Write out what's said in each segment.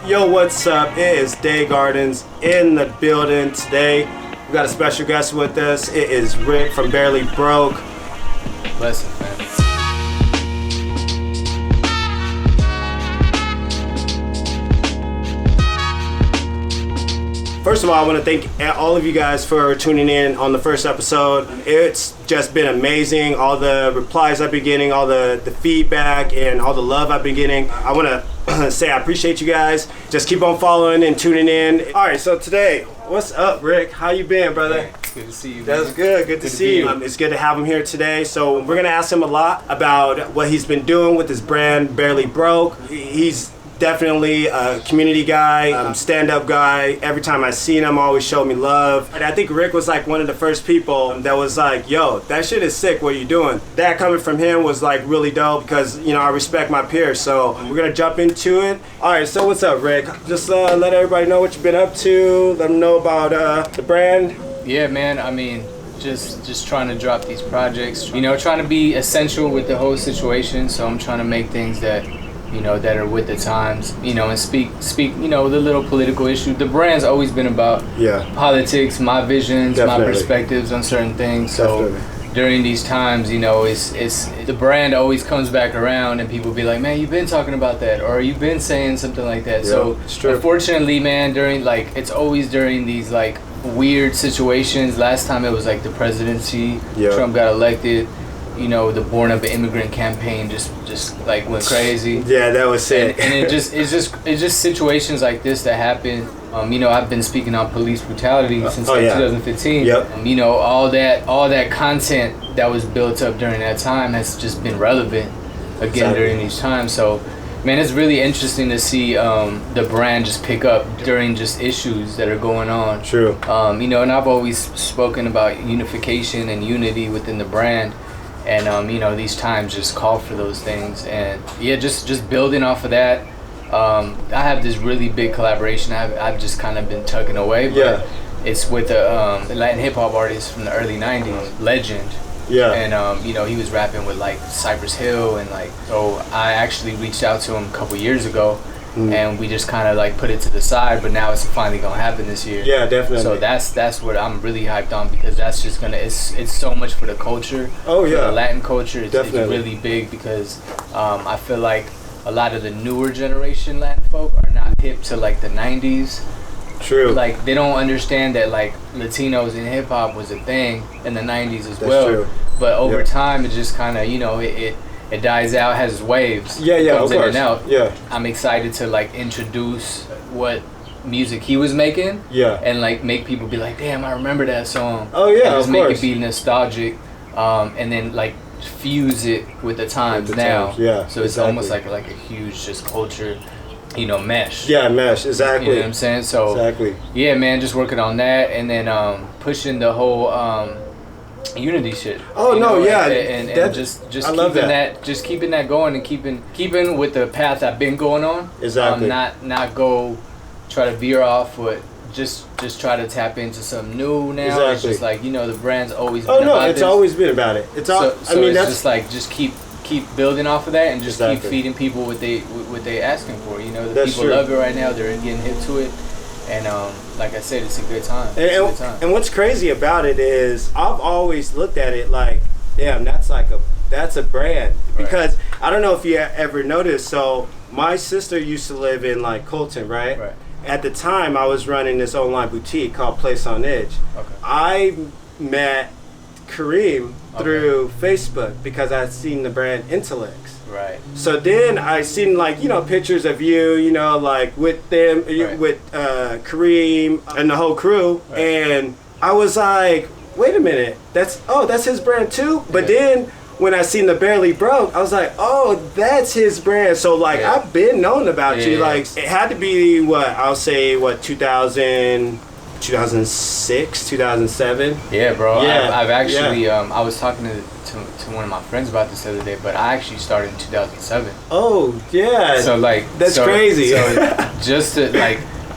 Yo, what's up? It is Dae Gardens in the building today. We got a special guest with us. It is Rick from Barely Broke. Blessings, man. First of all, I want to thank all of you guys for tuning in on the first episode. It's just been amazing. All the replies I've been getting, all the feedback, and all the love I've been getting. I want to say I appreciate you guys. Just keep on following and tuning in. All right, so today, what's up, Rick? How you been, brother? Hey, good to see you. That's good. Good to see you. It's good to have him here today. So we're gonna ask him a lot about what he's been doing with his brand, Barely Broke. He's definitely a community guy, stand-up guy. Every time I seen him, always showed me love. And I think Rick was like one of the first people that was like, yo, that shit is sick, what you doing? That coming from him was like really dope because, you know, I respect my peers. So we're gonna jump into it. All right, so what's up, Rick? Just let everybody know what you've been up to. Let them know about the brand. Yeah, man, I mean, just trying to drop these projects. You know, trying to be essential with the whole situation. So I'm trying to make things that, you know, that are with the times, you know, and speak, you know, the little political issue. The brand's always been about politics, my visions, my perspectives on certain things. So during these times, you know, it's the brand always comes back around and people be like, man, you've been talking about that, or you've been saying something like that. So unfortunately, man, it's always during these like weird situations. Last time it was like the presidency, Trump got elected. You know, the Born of an Immigrant campaign just like went crazy. Yeah, that was sick. And it's just situations like this that happen. You know, I've been speaking on police brutality since 2015. Yep. You know, all that content that was built up during that time has just been relevant again during these times. So, man, it's really interesting to see the brand just pick up during just issues that are going on. True. You know, and I've always spoken about unification and unity within the brand. And, you know, these times just call for those things. And, yeah, just building off of that, I have this really big collaboration I've just kind of been tucking away. But it's with a Latin hip-hop artist from the early 90s, Legend. Yeah. And, you know, he was rapping with, like, Cypress Hill. And, like, so I actually reached out to him a couple years ago. And we just kind of like put it to the side, but now it's finally gonna happen this year. Yeah, definitely. So that's what I'm really hyped on, because that's just gonna it's so much for the culture. Oh yeah, for the Latin culture. It's really big because I feel like a lot of the newer generation Latin folk are not hip to like the 90s. True. Like they don't understand that like Latinos in hip hop was a thing in the 90s as well. True. But over time, it just kind of, you know, it dies out, has waves. Comes in and out. Yeah. I'm excited to like introduce what music he was making. Yeah. And like make people be like, damn, I remember that song. Oh yeah, and just make it be nostalgic, and then like fuse it with the times now. Yeah. So it's almost like a huge just culture, you know, mesh. Yeah, mesh. Exactly. You know what I'm saying? So yeah, man, just working on that, and then pushing the whole unity shit. Oh no, yeah, and just keeping that going, and keeping with the path I've been going on. Exactly. Not go try to veer off, but just try to tap into something new now. Exactly. It's just like, you know, the brand's always been about it's this. always been about it. It's all. So I mean, that's just like keep building off of that, and just keep feeding people what they asking for. You know, the people love it right now. They're getting hip to it. And like I said, it's a good time. And what's crazy about it is I've always looked at it like, damn, that's a brand. Because I don't know if you ever noticed, so my sister used to live in like Colton, right? Right. At the time, I was running this online boutique called Place on Edge. Okay. I met Kareem through Facebook because I'd seen the brand Intellects. Right. So then I seen like, you know, pictures of you know, like with them, with Kareem and the whole crew, and I was like, wait a minute, that's his brand too. But then when I seen the Barely Broke, I was like, oh, that's his brand. So like I've been known about you. Like it had to be 2006, 2007. Yeah, bro. Yeah. I've actually I was talking to one of my friends about this the other day, but I actually started in 2007. Oh yeah. So like that's crazy. So just to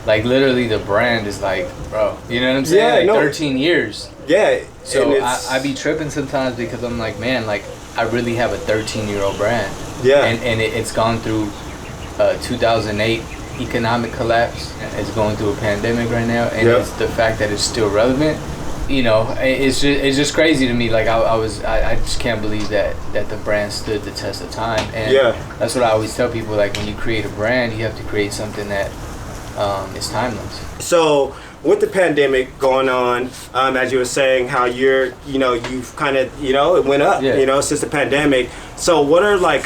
like literally the brand is like, bro, you know what I'm saying? Yeah, like 13 years. Yeah. So I be tripping sometimes because I'm like, man, like I really have a 13-year-old brand. Yeah. And it's gone through 2008 economic collapse. It's going through a pandemic right now, and Yep. it's the fact that it's still relevant. You know, it's just crazy to me. Like I just can't believe that the brand stood the test of time. And that's what I always tell people. Like when you create a brand, you have to create something that is timeless. So with the pandemic going on, as you were saying, how you've kind of, it went up, since the pandemic. So what are like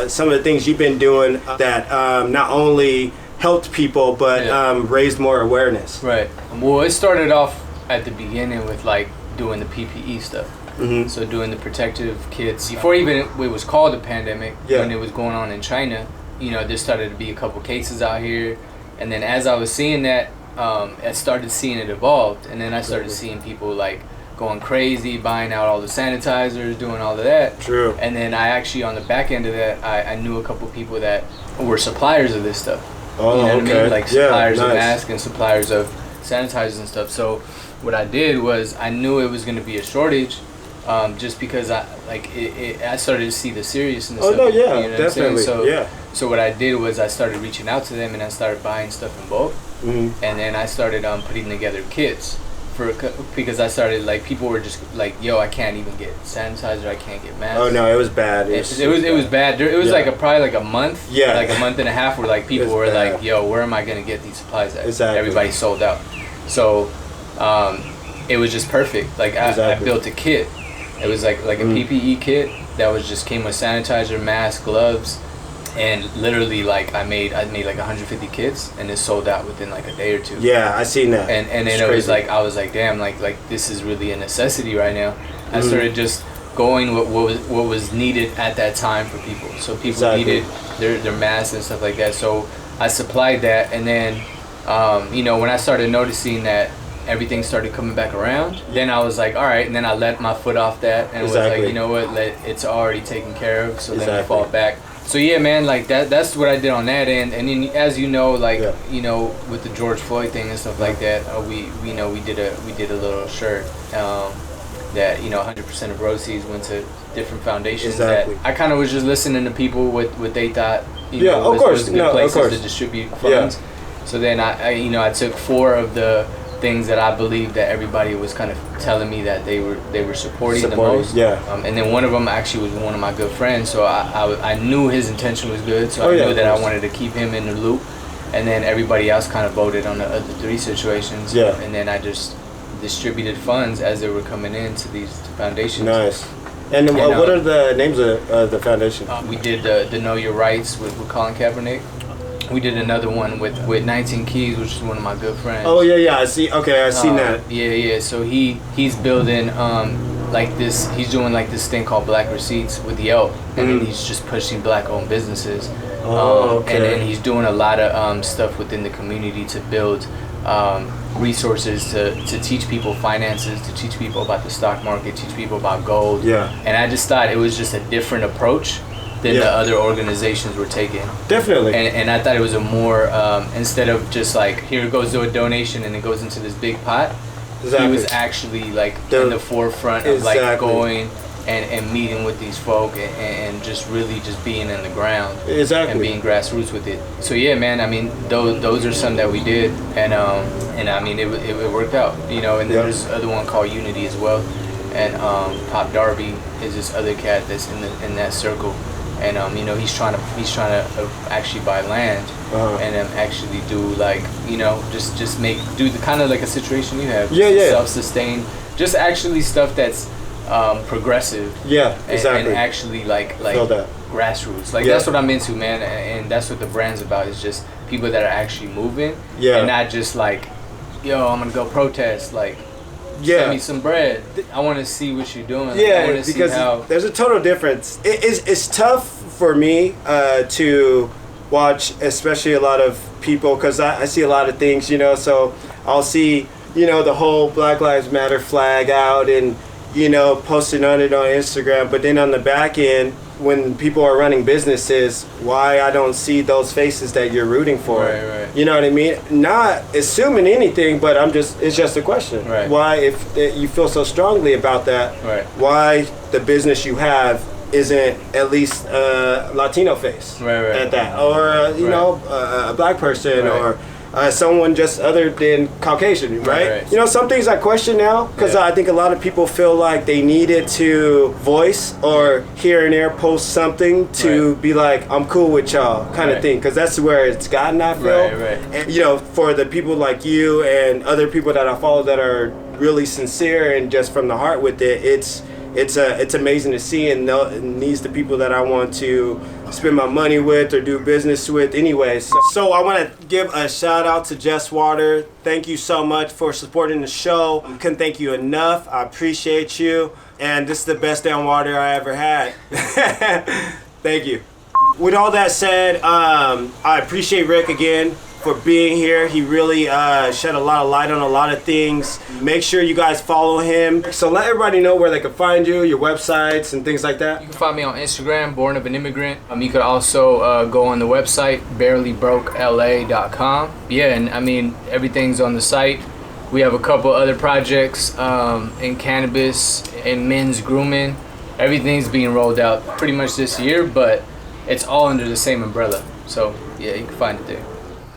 some of the things you've been doing that not only helped people, but raised more awareness? Right. Well, it started off at the beginning with like doing the PPE stuff. Mm-hmm. So doing the protective kits before even it was called a pandemic. When it was going on in China, there started to be a couple cases out here, and then as I was seeing that, I started seeing it evolved, and then I started seeing people like going crazy, buying out all the sanitizers, doing all of that. True. And then I actually, on the back end of that, I knew a couple people that were suppliers of this stuff. Oh, you know what I mean? Like suppliers of nice. masks and suppliers of sanitizers and stuff. So what I did was I knew it was going to be a shortage, just because I started to see the seriousness. Oh, of no, it, yeah, you know what I'm saying? definitely, So what I did was I started reaching out to them, and I started buying stuff in bulk. Mm-hmm. And then I started putting together kits because I started, like, people were just like, yo, I can't even get sanitizer, I can't get masks. Oh no, it was bad. It was bad. It was probably like a month, like a month and a half, where like people were bad. like, yo, where am I gonna get these supplies at? Exactly. Everybody sold out. So it was just perfect. Like I built a kit. It was like a PPE kit that was just came with sanitizer, mask, gloves, and literally like I made like 150 kits, and it sold out within like a day or two. Yeah, I seen that. And then it was like I was like, damn, like this is really a necessity right now. I started just going what was needed at that time for people. So people needed their masks and stuff like that. So I supplied that, and then when I started noticing that everything started coming back around, then I was like, all right, and then I let my foot off that, and was like, you know what, it's already taken care of, so then we fall back. So yeah, man, like that's what I did on that end. And then, as you know, like with the George Floyd thing and stuff like that, we did a little shirt that 100% of proceeds went to different foundations. That I kind of was just listening to people what they thought was good places to distribute funds. So then I took 4 of the things that I believe that everybody was kind of telling me that they were supporting the most. And then one of them actually was one of my good friends, so I knew his intention was good, so I knew that I wanted to keep him in the loop. And then everybody else kind of voted on the other 3 situations. And then I just distributed funds as they were coming in to these foundations. Nice. And what are the names of the foundation? We did the Know Your Rights with Colin Kaepernick. We did another one with 19 Keys, which is one of my good friends. Oh yeah, I see. Okay, I seen that. Yeah. So he's building he's doing like this thing called Black Receipts with Yelp, and then he's just pushing Black-owned businesses. And then he's doing a lot of stuff within the community to build resources to teach people finances, to teach people about the stock market, teach people about gold. And I just thought it was just a different approach than the other organizations were taking. Definitely. And I thought it was a more, instead of just like, here goes to a donation and it goes into this big pot, he was actually like in the forefront of like going and meeting with these folk and just really just being in the ground. And being grassroots with it. So yeah, man, I mean, those are some that we did, and I mean, it worked out, and then there's other one called Unity as well. And Pop Darby is this other cat that's in that circle. And he's trying to actually buy land and actually do like just do the kind of like a situation you have, self-sustained, just actually stuff that's progressive, and actually like grassroots, like that's what I'm into, man, and that's what the brand's about, is just people that are actually moving, and not just like, yo, I'm gonna go protest, like, send me some bread. I want to see what you're doing. Because there's a total difference. It's tough for me to watch, especially a lot of people, because I see a lot of things, so I'll see, the whole Black Lives Matter flag out and, posting on it on Instagram. But then on the back end, when people are running businesses, why I don't see those faces that you're rooting for. Right. You know what I mean? Not assuming anything, but it's just a question. Right. Why, if you feel so strongly about that, why the business you have isn't at least a Latino face at that, or you know, a black person, or someone just other than Caucasian, right? You know, some things I question now, because I think a lot of people feel like they needed to voice or here and there post something to be like, I'm cool with y'all kind of thing, because that's where it's gotten, I feel. And, you know, for the people like you and other people that I follow that are really sincere and just from the heart with it, it's amazing to see, and these the people that I want to spend my money with or do business with anyways. So I want to give a shout out to Just Water. Thank you so much for supporting the show. I couldn't thank you enough. I appreciate you, and this is the best damn water I ever had. Thank you. With all that said, I appreciate Rick again for being here. He really shed a lot of light on a lot of things. Make sure you guys follow him. So let everybody know where they can find you, your websites and things like that. You can find me on Instagram, Born of an Immigrant. You could also go on the website, barelybrokela.com. Yeah, and I mean, everything's on the site. We have a couple other projects in cannabis and men's grooming. Everything's being rolled out pretty much this year, but it's all under the same umbrella. So yeah, you can find it there.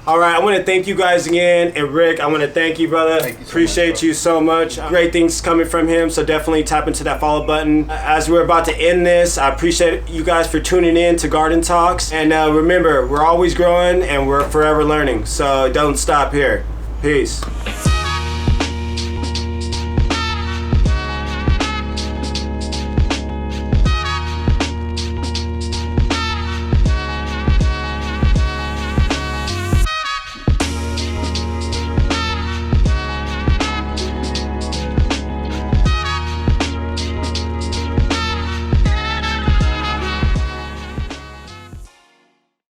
All right, I want to thank you guys again, and Rick, I want to thank you, brother. Thank you so Appreciate much, you so much. Great things coming from him, so definitely tap into that follow button. As we're about to end this, I appreciate you guys for tuning in to Garden Talks, and remember, we're always growing and we're forever learning, so don't stop here. Peace.